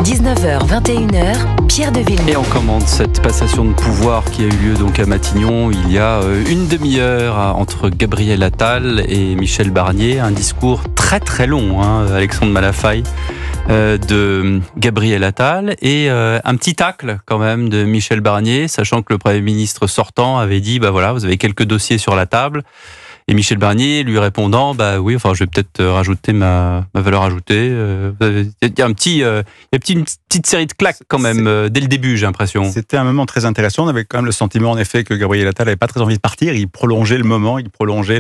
19h, 21h, Pierre de Villeneuve. Et on commande cette passation de pouvoir qui a eu lieu donc à Matignon il y a une demi-heure entre Gabriel Attal et Michel Barnier. Un discours très très long, Alexandre Malafaye, de Gabriel Attal et un petit tacle quand même de Michel Barnier, sachant que le Premier ministre sortant avait dit voilà, vous avez quelques dossiers sur la table. Et Michel Barnier lui répondant, oui, enfin, je vais peut-être rajouter ma valeur ajoutée. Il y a une petite série de claques quand même dès le début, j'ai l'impression. C'était un moment très intéressant. On avait quand même le sentiment, en effet, que Gabriel Attal n'avait pas très envie de partir. Il prolongeait le moment, il prolongeait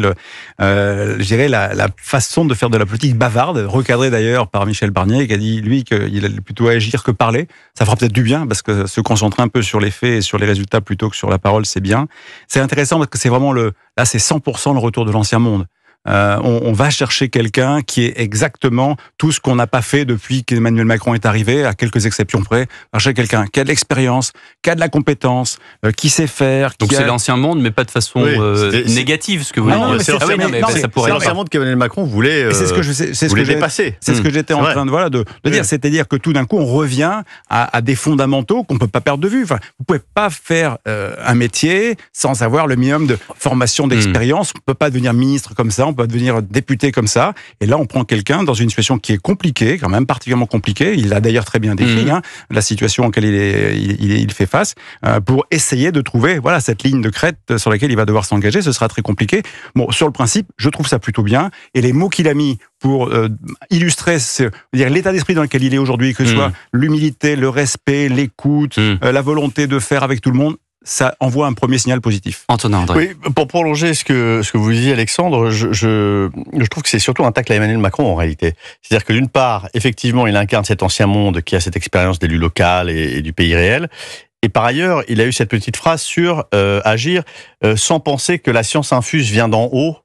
je dirais la façon de faire de la politique bavarde, recadrée d'ailleurs par Michel Barnier, qui a dit lui qu'il allait plutôt agir que parler. Ça fera peut-être du bien parce que se concentrer un peu sur les faits et sur les résultats plutôt que sur la parole, c'est bien. C'est intéressant parce que c'est vraiment là, c'est 100% le retour de l'ancien monde. On va chercher quelqu'un qui est exactement tout ce qu'on n'a pas fait depuis qu'Emmanuel Macron est arrivé, à quelques exceptions près. On va chercher quelqu'un qui a de l'expérience, qui a de la compétence, qui sait faire. Donc c'est l'ancien monde, mais pas de façon négative, ce que vous voulez dire. C'est l'ancien monde qu'Emmanuel Macron voulait dépasser. C'est ce que j'étais en train de dire. C'est-à-dire que tout d'un coup, on revient à des fondamentaux qu'on ne peut pas perdre de vue. Enfin, vous ne pouvez pas faire un métier sans avoir le minimum de formation, d'expérience. On ne peut pas devenir ministre comme ça. On peut devenir député comme ça. Et là, on prend quelqu'un dans une situation qui est compliquée, quand même particulièrement compliquée. Il l'a d'ailleurs très bien décrit, la situation auquel il fait face, pour essayer de trouver cette ligne de crête sur laquelle il va devoir s'engager. Ce sera très compliqué. Bon, sur le principe, je trouve ça plutôt bien. Et les mots qu'il a mis pour illustrer l'état d'esprit dans lequel il est aujourd'hui, que ce soit l'humilité, le respect, l'écoute, la volonté de faire avec tout le monde, ça envoie un premier signal positif. Antonin André. Oui, pour prolonger ce que vous disiez, Alexandre, je trouve que c'est surtout un tacle à Emmanuel Macron en réalité. C'est-à-dire que d'une part, effectivement, il incarne cet ancien monde qui a cette expérience d'élu local et du pays réel. Et par ailleurs, il a eu cette petite phrase sur agir sans penser que la science infuse vient d'en haut.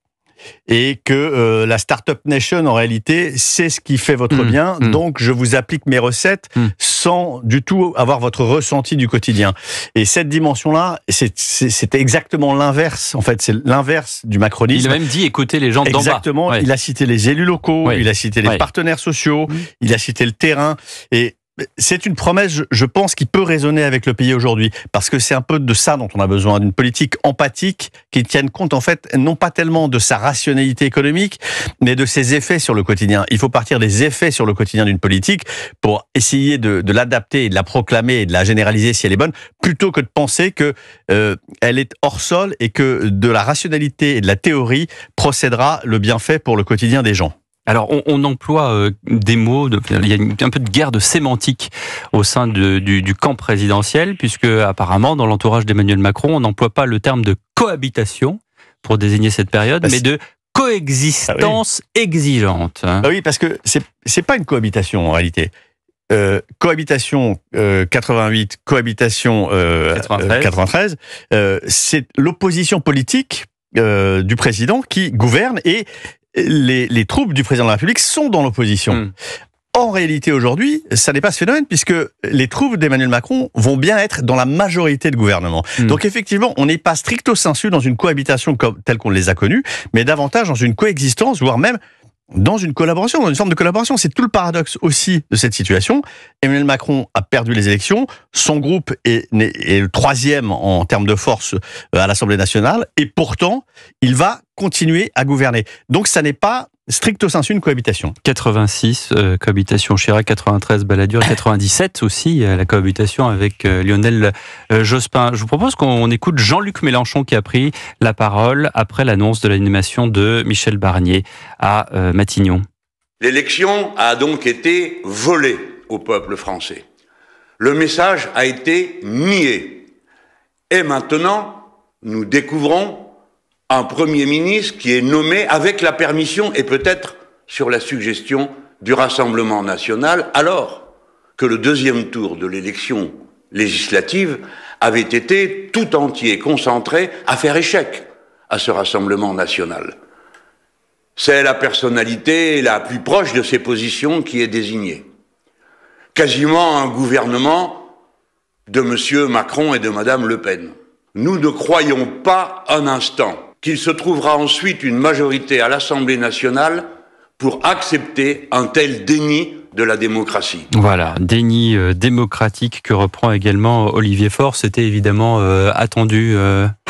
Et que la Startup Nation, en réalité, c'est ce qui fait votre bien. Donc, je vous applique mes recettes sans du tout avoir votre ressenti du quotidien. Et cette dimension-là, c'était exactement l'inverse. En fait, c'est l'inverse du macronisme. Il a même dit écouter les gens d'en bas. Exactement. Ouais. Il a cité les élus locaux, il a cité les partenaires sociaux, il a cité le terrain. Et c'est une promesse, je pense, qui peut résonner avec le pays aujourd'hui, parce que c'est un peu de ça dont on a besoin, d'une politique empathique qui tienne compte, en fait, non pas tellement de sa rationalité économique, mais de ses effets sur le quotidien. Il faut partir des effets sur le quotidien d'une politique pour essayer de l'adapter, et de la proclamer et de la généraliser si elle est bonne, plutôt que de penser que elle est hors sol et que de la rationalité et de la théorie procédera le bienfait pour le quotidien des gens. Alors, on emploie des mots, il y a un peu de guerre de sémantique au sein du camp présidentiel, puisque apparemment, dans l'entourage d'Emmanuel Macron, on n'emploie pas le terme de cohabitation pour désigner cette période, mais de coexistence exigeante. Oui, parce que c'est pas une cohabitation en réalité. Cohabitation 88, cohabitation 93, c'est l'opposition politique du président qui gouverne et les troupes du président de la République sont dans l'opposition. En réalité, aujourd'hui, ça n'est pas ce phénomène, puisque les troupes d'Emmanuel Macron vont bien être dans la majorité de gouvernement. Donc effectivement, on n'est pas stricto sensu dans une cohabitation telle qu'on les a connues, mais davantage dans une coexistence, voire même dans une collaboration, dans une forme de collaboration. C'est tout le paradoxe aussi de cette situation. Emmanuel Macron a perdu les élections, son groupe est le troisième en termes de force à l'Assemblée nationale, et pourtant, il va continuer à gouverner. Donc ça n'est pas stricto sensu une cohabitation. 86, cohabitation Chirac, 93 Balladur, 97 aussi, la cohabitation avec Lionel Jospin. Je vous propose qu'on écoute Jean-Luc Mélenchon qui a pris la parole après l'annonce de l'animation de Michel Barnier à Matignon. L'élection a donc été volée au peuple français. Le message a été nié. Et maintenant, nous découvrons un Premier ministre qui est nommé avec la permission et peut-être sur la suggestion du Rassemblement national, alors que le deuxième tour de l'élection législative avait été tout entier concentré à faire échec à ce Rassemblement national. C'est la personnalité la plus proche de ces positions qui est désignée. Quasiment un gouvernement de M. Macron et de Mme Le Pen. Nous ne croyons pas un instant qu'il se trouvera ensuite une majorité à l'Assemblée nationale pour accepter un tel déni de la démocratie. Voilà, déni démocratique que reprend également Olivier Faure. C'était évidemment attendu,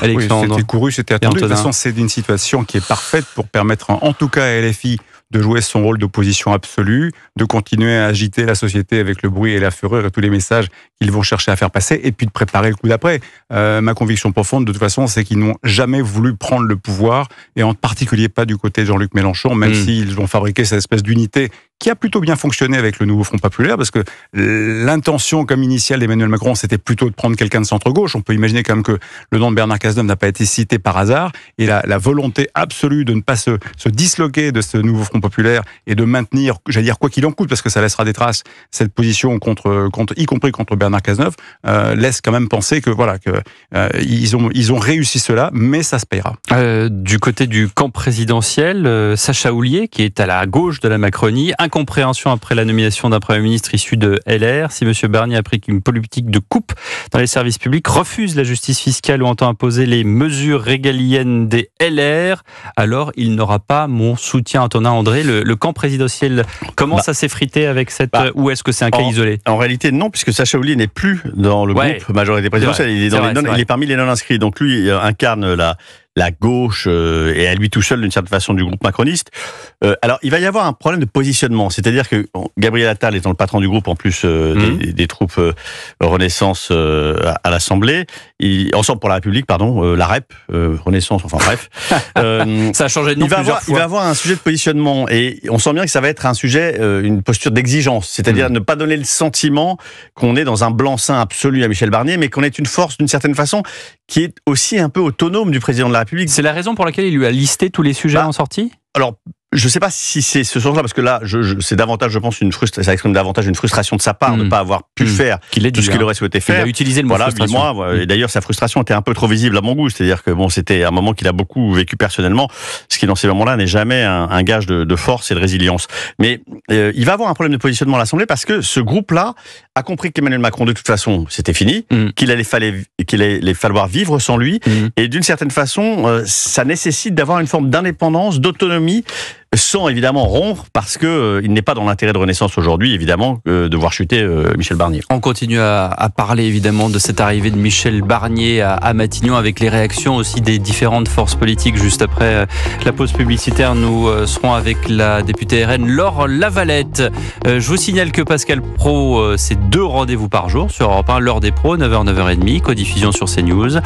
Alexandre. Oui, c'était couru, c'était attendu. De toute façon, c'est une situation qui est parfaite pour permettre, en tout cas à LFI, de jouer son rôle d'opposition absolue, de continuer à agiter la société avec le bruit et la fureur et tous les messages qu'ils vont chercher à faire passer, et puis de préparer le coup d'après. Ma conviction profonde, de toute façon, c'est qu'ils n'ont jamais voulu prendre le pouvoir, et en particulier pas du côté de Jean-Luc Mélenchon, même s'ils ont fabriqué cette espèce d'unité qui a plutôt bien fonctionné avec le nouveau Front populaire, parce que l'intention comme initiale d'Emmanuel Macron, c'était plutôt de prendre quelqu'un de centre-gauche. On peut imaginer quand même que le nom de Bernard Cazeneuve n'a pas été cité par hasard, et la volonté absolue de ne pas se disloquer de ce nouveau Front populaire et de maintenir, j'allais dire quoi qu'il en coûte, parce que ça laissera des traces, cette position y compris contre Bernard Cazeneuve, laisse quand même penser que voilà, ils ont réussi cela, mais ça se payera. Du côté du camp présidentiel, Sacha Houlié, qui est à la gauche de la Macronie, incompréhension après la nomination d'un Premier ministre issu de LR. Si M. Barnier applique une politique de coupe dans les services publics, refuse la justice fiscale ou entend imposer les mesures régaliennes des LR, alors il n'aura pas mon soutien. Antonin André, le camp présidentiel commence à s'effriter avec cette... ou est-ce que c'est un cas isolé? En réalité, non, puisque Sacha Houlié n'est plus dans le groupe majorité présidentielle. Il est parmi les non-inscrits. Donc lui, il incarne la gauche et à lui tout seul d'une certaine façon du groupe macroniste. Alors il va y avoir un problème de positionnement, c'est-à-dire que Gabriel Attal étant le patron du groupe en plus des troupes Renaissance à l'Assemblée, Ensemble pour la République, pardon, la REP, Renaissance, enfin bref. Ça a changé de nom plusieurs fois. Il va avoir un sujet de positionnement et on sent bien que ça va être un sujet, une posture d'exigence, c'est-à-dire ne pas donner le sentiment qu'on est dans un blanc-seing absolu à Michel Barnier, mais qu'on est une force d'une certaine façon qui est aussi un peu autonome du président de la République. C'est la raison pour laquelle il lui a listé tous les sujets en sortie ? Alors, je ne sais pas si c'est ce sens-là, parce que là, c'est davantage, je pense, ça exprime davantage une frustration de sa part de ne pas avoir pu faire tout ce qu'il aurait souhaité faire. Il a utilisé le mot frustration. 8 mois, et d'ailleurs, sa frustration était un peu trop visible à mon goût. C'est-à-dire que bon, c'était un moment qu'il a beaucoup vécu personnellement, ce qui, dans ces moments-là, n'est jamais un gage de force et de résilience. Mais il va avoir un problème de positionnement à l'Assemblée parce que ce groupe-là a compris qu'Emmanuel Macron, de toute façon, c'était fini, qu'il allait falloir vivre sans lui, et d'une certaine façon, ça nécessite d'avoir une forme d'indépendance, d'autonomie, sans évidemment rompre, parce que il n'est pas dans l'intérêt de Renaissance aujourd'hui, évidemment, de voir chuter Michel Barnier. On continue à parler évidemment de cette arrivée de Michel Barnier à Matignon, avec les réactions aussi des différentes forces politiques. Juste après la pause publicitaire, nous serons avec la députée RN Laure Lavalette. Je vous signale que Pascal Praud, c'est 2 rendez-vous par jour sur Europe 1, l'heure des pros, 9h, 9h30, codiffusion sur CNews.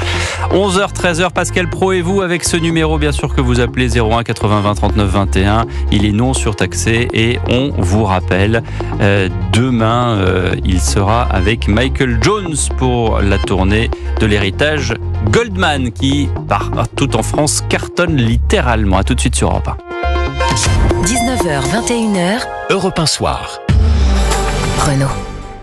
11h, 13h, Pascal Praud et vous avec ce numéro, bien sûr, que vous appelez 01 80 20 39 21. Il est non surtaxé et on vous rappelle, demain, il sera avec Michael Jones pour la tournée de l'héritage Goldman qui, partout en France, cartonne littéralement. À tout de suite sur Europe 1. 19h, 21h, Europe 1 Soir. Renault.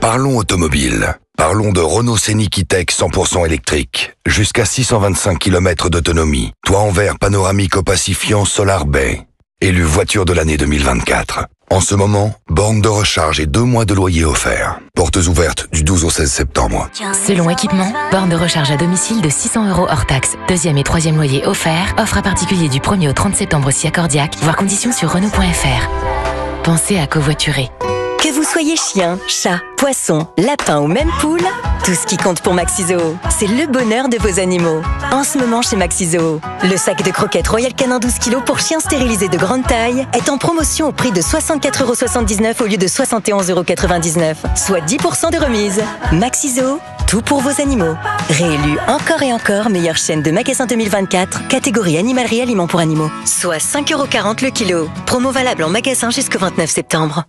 Parlons automobile. Parlons de Renault Scénic E-Tech 100% électrique. Jusqu'à 625 km d'autonomie. Toit en verre panoramique opacifiant Solar Bay. Élu voiture de l'année 2024. En ce moment, borne de recharge et 2 mois de loyer offert. Portes ouvertes du 12 au 16 septembre. Selon équipement, borne de recharge à domicile de 600 € hors taxe. 2e et 3e loyer offert. Offre à particulier du 1er au 30 septembre si accordiaque. Voir conditions sur Renault.fr. Pensez à covoiturer. Que vous soyez chien, chat, poisson, lapin ou même poule, tout ce qui compte pour Maxiso, c'est le bonheur de vos animaux. En ce moment chez Maxiso, le sac de croquettes Royal Canin 12 kg pour chiens stérilisés de grande taille est en promotion au prix de 64,79 € au lieu de 71,99 €, soit 10% de remise. Maxiso, tout pour vos animaux. Réélu encore et encore meilleure chaîne de magasins 2024, catégorie animalerie aliments pour animaux, soit 5,40 € le kilo. Promo valable en magasin jusqu'au 29 septembre.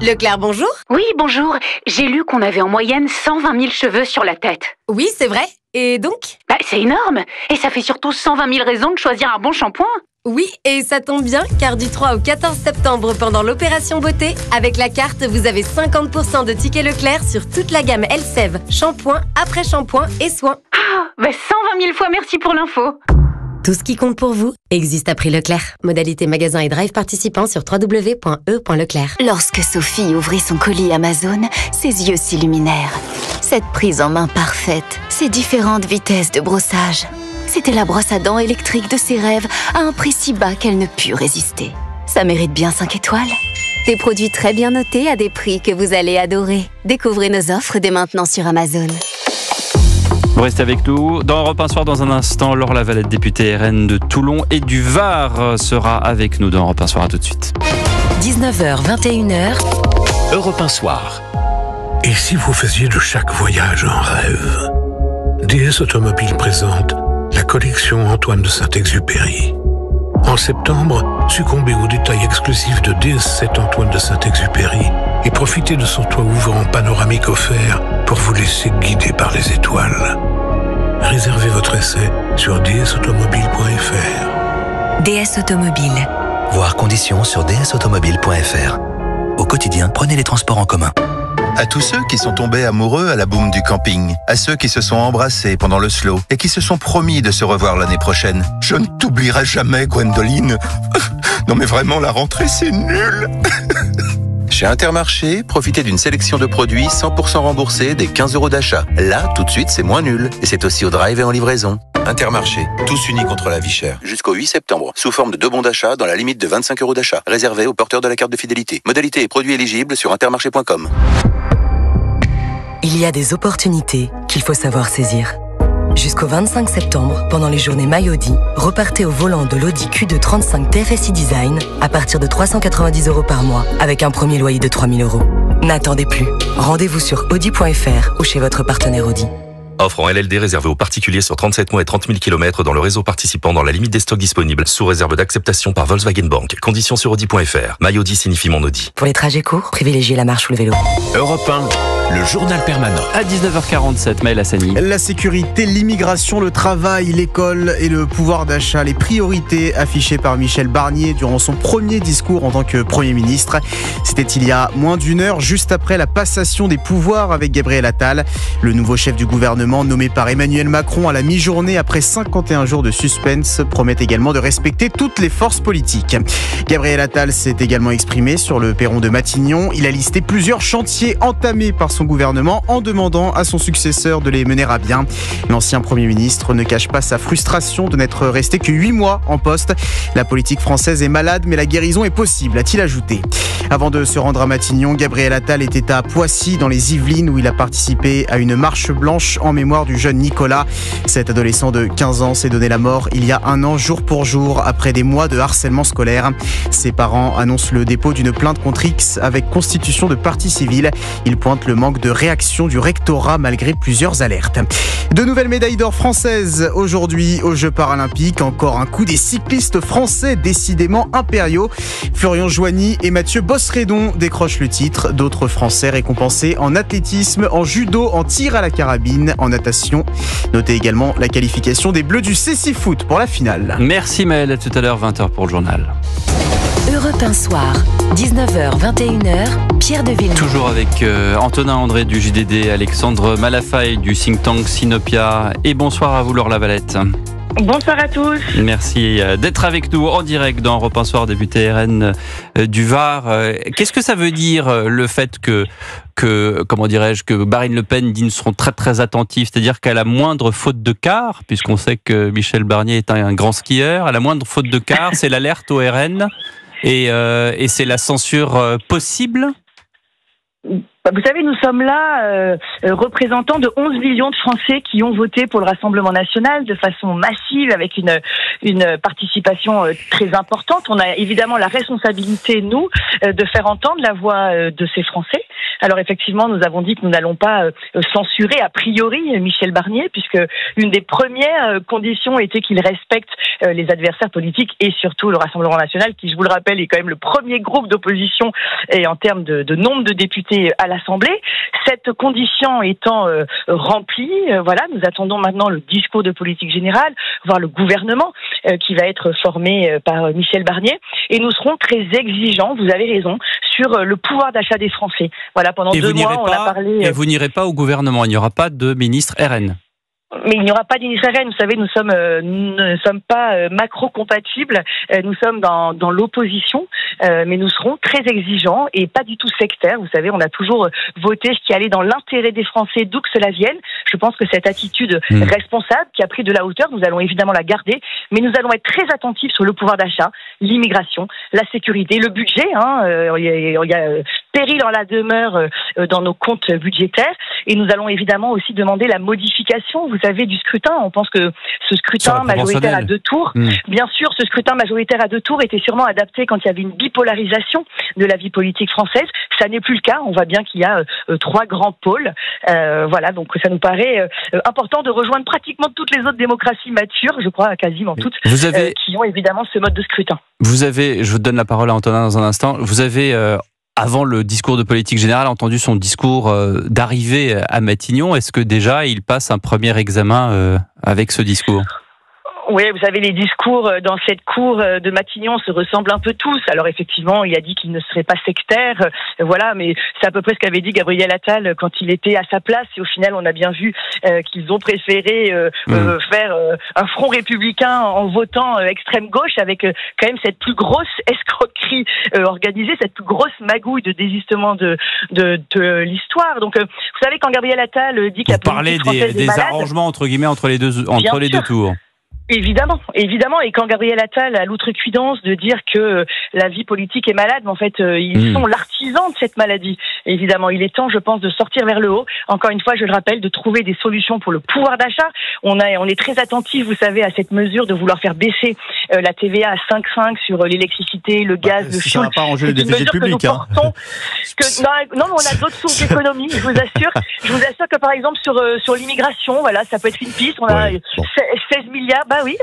Leclerc, bonjour. Oui, bonjour. J'ai lu qu'on avait en moyenne 120 000 cheveux sur la tête. Oui, c'est vrai. Et donc ? C'est énorme. Et ça fait surtout 120 000 raisons de choisir un bon shampoing. Oui, et ça tombe bien, car du 3 au 14 septembre, pendant l'opération beauté, avec la carte, vous avez 50% de tickets Leclerc sur toute la gamme Elseve, shampoing, après-shampoing et soins. 120 000 fois merci pour l'info. Tout ce qui compte pour vous existe à prix Leclerc. Modalité magasin et drive participant sur www.e.leclerc. Lorsque Sophie ouvrit son colis Amazon, ses yeux s'illuminèrent. Cette prise en main parfaite, ces différentes vitesses de brossage. C'était la brosse à dents électrique de ses rêves à un prix si bas qu'elle ne put résister. Ça mérite bien 5 étoiles. Des produits très bien notés à des prix que vous allez adorer. Découvrez nos offres dès maintenant sur Amazon. Vous restez avec nous. Dans Europe 1 Soir, dans un instant, Laure Lavalette, députée RN de Toulon et du Var, sera avec nous dans Europe 1 Soir. À tout de suite. 19h, 21h. Europe 1 Soir. Et si vous faisiez de chaque voyage un rêve? DS Automobile présente la collection Antoine de Saint-Exupéry. En septembre, succombez aux détails exclusifs de DS7 Antoine de Saint-Exupéry et profitez de son toit ouvrant panoramique offert pour vous laisser guider par les étoiles. Réservez votre essai sur dsautomobile.fr. DS Automobile. Voir conditions sur dsautomobile.fr. Au quotidien, prenez les transports en commun. À tous ceux qui sont tombés amoureux à la boum du camping, à ceux qui se sont embrassés pendant le slow et qui se sont promis de se revoir l'année prochaine. Je ne t'oublierai jamais, Gwendoline. Non mais vraiment, la rentrée, c'est nul. Chez Intermarché, profitez d'une sélection de produits 100% remboursés dès 15 € d'achat. Là, tout de suite, c'est moins nul. Et c'est aussi au drive et en livraison. Intermarché, tous unis contre la vie chère. Jusqu'au 8 septembre, sous forme de 2 bons d'achat dans la limite de 25 € d'achat. Réservé aux porteurs de la carte de fidélité. Modalités et produits éligibles sur intermarché.com. Il y a des opportunités qu'il faut savoir saisir. Jusqu'au 25 septembre, pendant les journées MyAudi, repartez au volant de l'Audi Q2 35 TFSI Design à partir de 390 € par mois, avec un premier loyer de 3 000 €. N'attendez plus. Rendez-vous sur audi.fr ou chez votre partenaire Audi. Offre en LLD réservée aux particuliers sur 37 mois et 30 000 km dans le réseau participant dans la limite des stocks disponibles, sous réserve d'acceptation par Volkswagen Bank. Conditions sur audi.fr. MyAudi signifie mon Audi. Pour les trajets courts, privilégiez la marche ou le vélo. Europe 1, le journal permanent. À 19h47, Maël Hassani. La sécurité, l'immigration, le travail, l'école et le pouvoir d'achat, les priorités affichées par Michel Barnier durant son premier discours en tant que Premier ministre. C'était il y a moins d'une heure, juste après la passation des pouvoirs avec Gabriel Attal. Le nouveau chef du gouvernement, nommé par Emmanuel Macron à la mi-journée après 51 jours de suspense, promet également de respecter toutes les forces politiques. Gabriel Attal s'est également exprimé sur le perron de Matignon. Il a listé plusieurs chantiers entamés par son gouvernement en demandant à son successeur de les mener à bien. L'ancien Premier ministre ne cache pas sa frustration de n'être resté que 8 mois en poste. La politique française est malade, mais la guérison est possible, a-t-il ajouté. Avant de se rendre à Matignon, Gabriel Attal était à Poissy, dans les Yvelines, où il a participé à une marche blanche en mémoire du jeune Nicolas. Cet adolescent de 15 ans s'est donné la mort il y a un an, jour pour jour, après des mois de harcèlement scolaire. Ses parents annoncent le dépôt d'une plainte contre X avec constitution de partie civile. Ils pointent le manque de réaction du rectorat malgré plusieurs alertes. De nouvelles médailles d'or françaises aujourd'hui aux Jeux paralympiques. Encore un coup des cyclistes français décidément impériaux. Florian Joigny et Mathieu Bossredon décrochent le titre. D'autres Français récompensés en athlétisme, en judo, en tir à la carabine, en natation. Notez également la qualification des Bleus du CC Foot pour la finale. Merci Maël, à tout à l'heure, 20h pour le journal. Europe 1 Soir, 19h, 21h, Pierre de Villeneuve. Toujours avec Antonin André du JDD, Alexandre Malafaille du think tank Sinopia. Et bonsoir à vous Laure Lavalette. Bonsoir à tous. Merci d'être avec nous en direct dans Europe 1 Soir, député RN du Var. Qu'est-ce que ça veut dire le fait que Marine Le Pen dit qu'ils seront très très attentifs, c'est-à-dire qu'à la moindre faute de quart, puisqu'on sait que Michel Barnier est un grand skieur, à la moindre faute de quart, c'est l'alerte au RN et c'est la censure possible? Vous savez, nous sommes là représentants de 11 millions de Français qui ont voté pour le Rassemblement national de façon massive, avec une participation très importante. On a évidemment la responsabilité, nous, de faire entendre la voix de ces Français. Alors effectivement, nous avons dit que nous n'allons pas censurer a priori Michel Barnier, puisque une des premières conditions était qu'il respecte les adversaires politiques et surtout le Rassemblement national, qui, je vous le rappelle, est quand même le premier groupe d'opposition et en termes de nombre de députés à l'Assemblée. Cette condition étant remplie, voilà, nous attendons maintenant le discours de politique générale, voire le gouvernement qui va être formé par Michel Barnier, et nous serons très exigeants, vous avez raison, sur le pouvoir d'achat des Français. Voilà, pendant 2 mois, on a parlé... Et vous n'irez pas au gouvernement, il n'y aura pas de ministre RN? Mais il n'y aura pas d'union. Vous savez, nous ne sommes pas macro-compatibles. Nous sommes dans l'opposition, mais nous serons très exigeants et pas du tout sectaires. Vous savez, on a toujours voté ce qui allait dans l'intérêt des Français, d'où que cela vienne. Je pense que cette attitude responsable qui a pris de la hauteur, nous allons évidemment la garder, mais nous allons être très attentifs sur le pouvoir d'achat, l'immigration, la sécurité, le budget. Il y a péril en la demeure dans nos comptes budgétaires, et nous allons évidemment aussi demander la modification, vous savez, du scrutin. On pense que ce scrutin majoritaire à 2 tours, bien sûr, ce scrutin majoritaire à 2 tours était sûrement adapté quand il y avait une bipolarisation de la vie politique française. Ça n'est plus le cas. On voit bien qu'il y a 3 grands pôles. Voilà, donc ça nous paraît important de rejoindre pratiquement toutes les autres démocraties matures, je crois quasiment toutes, qui ont évidemment ce mode de scrutin. Je vous donne la parole à Antonin dans un instant. Vous avez avant le discours de politique générale, entendu son discours d'arrivée à Matignon. Est-ce que déjà il passe un premier examen avec ce discours ? Oui, vous savez, les discours dans cette cour de Matignon se ressemblent un peu tous. Alors effectivement, il a dit qu'il ne serait pas sectaire, voilà, mais c'est à peu près ce qu'avait dit Gabriel Attal quand il était à sa place. Et au final, on a bien vu qu'ils ont préféré faire un front républicain en votant extrême gauche, avec quand même cette plus grosse escroquerie organisée, cette plus grosse magouille de désistement de l'histoire. Donc, vous savez, quand Gabriel Attal dit qu'il y a parlez des arrangements entre guillemets entre les deux tours. Évidemment. Et quand Gabriel Attal a l'outrecuidance de dire que la vie politique est malade, en fait, ils sont l'artisan de cette maladie. Évidemment, il est temps, je pense, de sortir vers le haut. Encore une fois, je le rappelle, de trouver des solutions pour le pouvoir d'achat. On est très attentif, vous savez, à cette mesure de vouloir faire baisser la TVA à 5,5 sur l'électricité, le gaz, le fioul. Ça va pas arranger le déficit public. Non, mais on a d'autres sources d'économie, je vous assure. Je vous assure que, par exemple, sur l'immigration, voilà, ça peut être une piste. On a 16 milliards. Oui.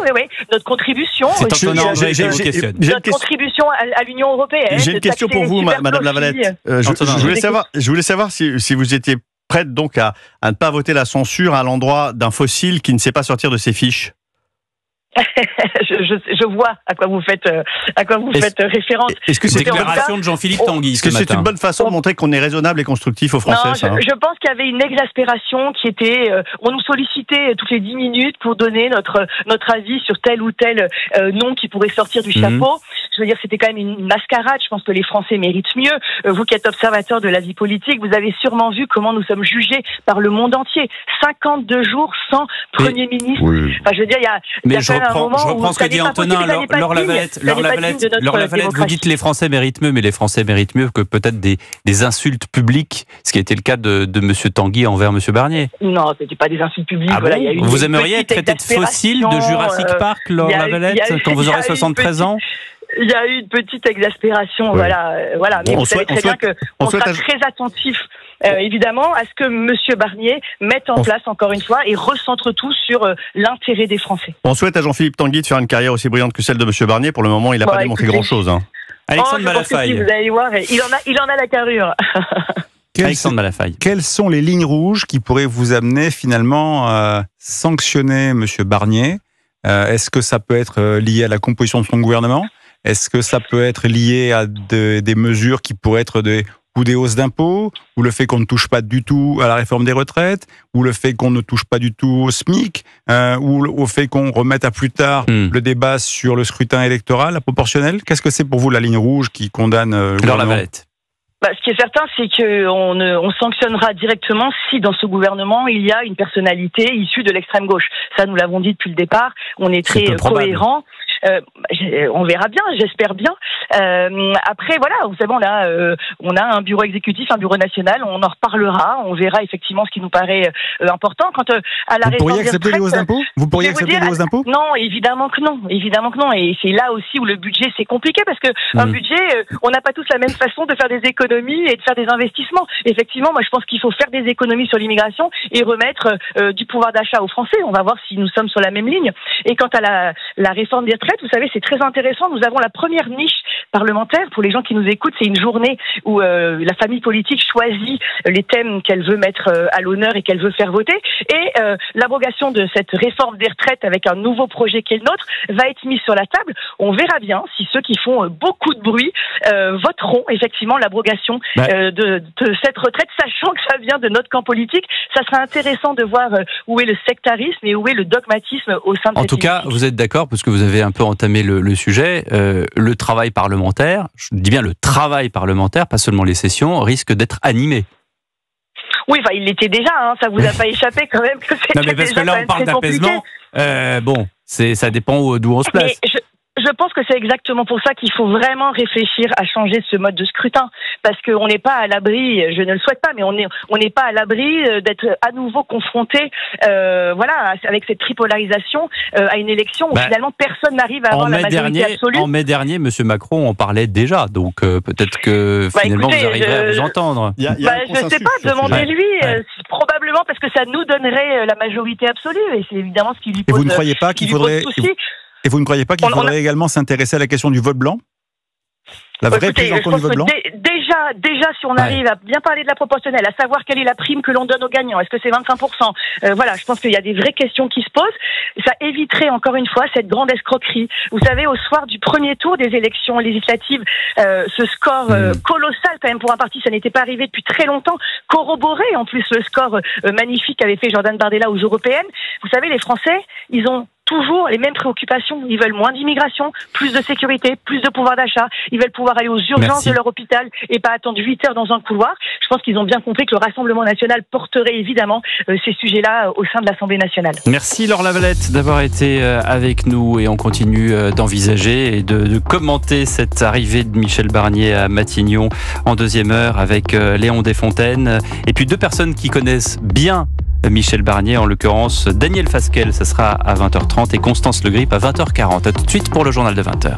Notre contribution. Notre contribution à l'Union européenne. J'ai une question pour vous, Madame Lavalette. Je voulais savoir si vous étiez prête donc à ne pas voter la censure à l'endroit d'un fossile qui ne sait pas sortir de ses fiches. Je vois à quoi vous faites référence. Est-ce que c'est une déclaration de Jean-Philippe Tanguy Est-ce que c'est une bonne façon de montrer qu'on est raisonnable et constructif aux Français? Non, je pense qu'il y avait une exaspération qui était... on nous sollicitait toutes les 10 minutes pour donner notre avis sur tel ou tel nom qui pourrait sortir du chapeau. Je veux dire, c'était quand même une mascarade. Je pense que les Français méritent mieux. Vous qui êtes observateur de la vie politique, vous avez sûrement vu comment nous sommes jugés par le monde entier. 52 jours sans Premier ministre. Oui. Enfin, je veux dire, il y a quand même je reprends ce que dit Antonin. Laure Lavalette, vous dites les Français méritent mieux, mais les Français méritent mieux que peut-être des insultes publiques, ce qui a été le cas de M. Tanguy envers M. Barnier. Non, ce n'était pas des insultes publiques. Voilà, vous aimeriez être traité de fossile de Jurassic Park, Laure Lavalette, quand vous aurez 73 ans? Il y a eu une petite exaspération, voilà. Mais vous savez très bien qu'on sera très attentif, évidemment, à ce que M. Barnier mette en place, encore une fois, et recentre tout sur l'intérêt des Français. On souhaite à Jean-Philippe Tanguy de faire une carrière aussi brillante que celle de M. Barnier. Pour le moment, il n'a pas démontré grand-chose. Alexandre Malafaille. Vous allez voir, il en a la carrure. Alexandre Malafaille. Quelles sont les lignes rouges qui pourraient vous amener finalement à sanctionner M. Barnier? Est-ce que ça peut être lié à la composition de son gouvernement? Est-ce que ça peut être lié à des mesures qui pourraient être des hausses d'impôts, ou le fait qu'on ne touche pas du tout à la réforme des retraites, ou le fait qu'on ne touche pas du tout au SMIC, ou au fait qu'on remette à plus tard le débat sur le scrutin électoral, la proportionnelle? Qu'est-ce que c'est pour vous la ligne rouge qui condamne le gouvernement? Ce qui est certain, c'est qu'on sanctionnera directement si dans ce gouvernement il y a une personnalité issue de l'extrême gauche. Ça, nous l'avons dit depuis le départ. On est très cohérent. On verra bien, j'espère bien. Après, voilà, vous savez, on a un bureau exécutif, un bureau national. On en reparlera. On verra effectivement ce qui nous paraît important. Quant à la réforme des retraites, vous pourriez accepter les hausses d'impôts? Vous pourriez accepter les hausses d'impôts? Non, évidemment que non. Et c'est là aussi où le budget c'est compliqué, parce que un budget, on n'a pas tous la même façon de faire des économies et de faire des investissements. Effectivement, moi je pense qu'il faut faire des économies sur l'immigration et remettre du pouvoir d'achat aux Français. On va voir si nous sommes sur la même ligne. Et quant à la réforme des retraites, retraite, vous savez, c'est très intéressant. Nous avons la première niche parlementaire. Pour les gens qui nous écoutent, c'est une journée où la famille politique choisit les thèmes qu'elle veut mettre à l'honneur et qu'elle veut faire voter. Et l'abrogation de cette réforme des retraites avec un nouveau projet qui est le nôtre va être mise sur la table. On verra bien si ceux qui font beaucoup de bruit voteront effectivement l'abrogation de cette retraite, sachant que ça vient de notre camp politique. Ça sera intéressant de voir où est le sectarisme et où est le dogmatisme au sein de cette En tout cas, vous êtes d'accord, parce que vous avez un peu entamé le sujet, le travail parlementaire, je dis bien le travail parlementaire, pas seulement les sessions, risque d'être animé. Oui, enfin, il l'était déjà, hein, ça vous a pas échappé quand même que c'était. Non, mais parce que là, on parle d'apaisement. Bon, ça dépend d'où on se place. Mais je pense que c'est exactement pour ça qu'il faut vraiment réfléchir à changer ce mode de scrutin, parce qu'on n'est pas à l'abri, je ne le souhaite pas, mais on n'est pas à l'abri d'être à nouveau confronté, avec cette tripolarisation à une élection où finalement personne n'arrive à avoir la majorité absolue. En mai dernier, M. Macron en parlait déjà, donc peut-être que finalement vous arriverez à vous entendre. Je ne sais pas, demandez-lui, probablement parce que ça nous donnerait la majorité absolue, et c'est évidemment ce qui lui pose. Et vous ne croyez pas qu'il faudrait également s'intéresser à la question du vote blanc ? La vraie prise en compte du vote blanc ? Déjà, si on arrive à bien parler de la proportionnelle, à savoir quelle est la prime que l'on donne aux gagnants, est-ce que c'est 25% ? Je pense qu'il y a des vraies questions qui se posent. Ça éviterait encore une fois cette grande escroquerie. Vous savez, au soir du premier tour des élections législatives, ce score colossal quand même pour un parti, ça n'était pas arrivé depuis très longtemps, corroboré en plus le score magnifique qu'avait fait Jordan Bardella aux européennes. Vous savez, les Français, ils ont toujours les mêmes préoccupations. Ils veulent moins d'immigration, plus de sécurité, plus de pouvoir d'achat. Ils veulent pouvoir aller aux urgences de leur hôpital et pas attendre 8 heures dans un couloir. Je pense qu'ils ont bien compris que le Rassemblement national porterait évidemment ces sujets-là au sein de l'Assemblée nationale. Merci Laure Lavalette d'avoir été avec nous, et on continue d'envisager et de commenter cette arrivée de Michel Barnier à Matignon en deuxième heure avec Léon Desfontaines et puis deux personnes qui connaissent bien Michel Barnier, en l'occurrence Daniel Fasquelle, ça sera à 20h30, et Constance Le Grip à 20h40. A tout de suite pour le journal de 20h.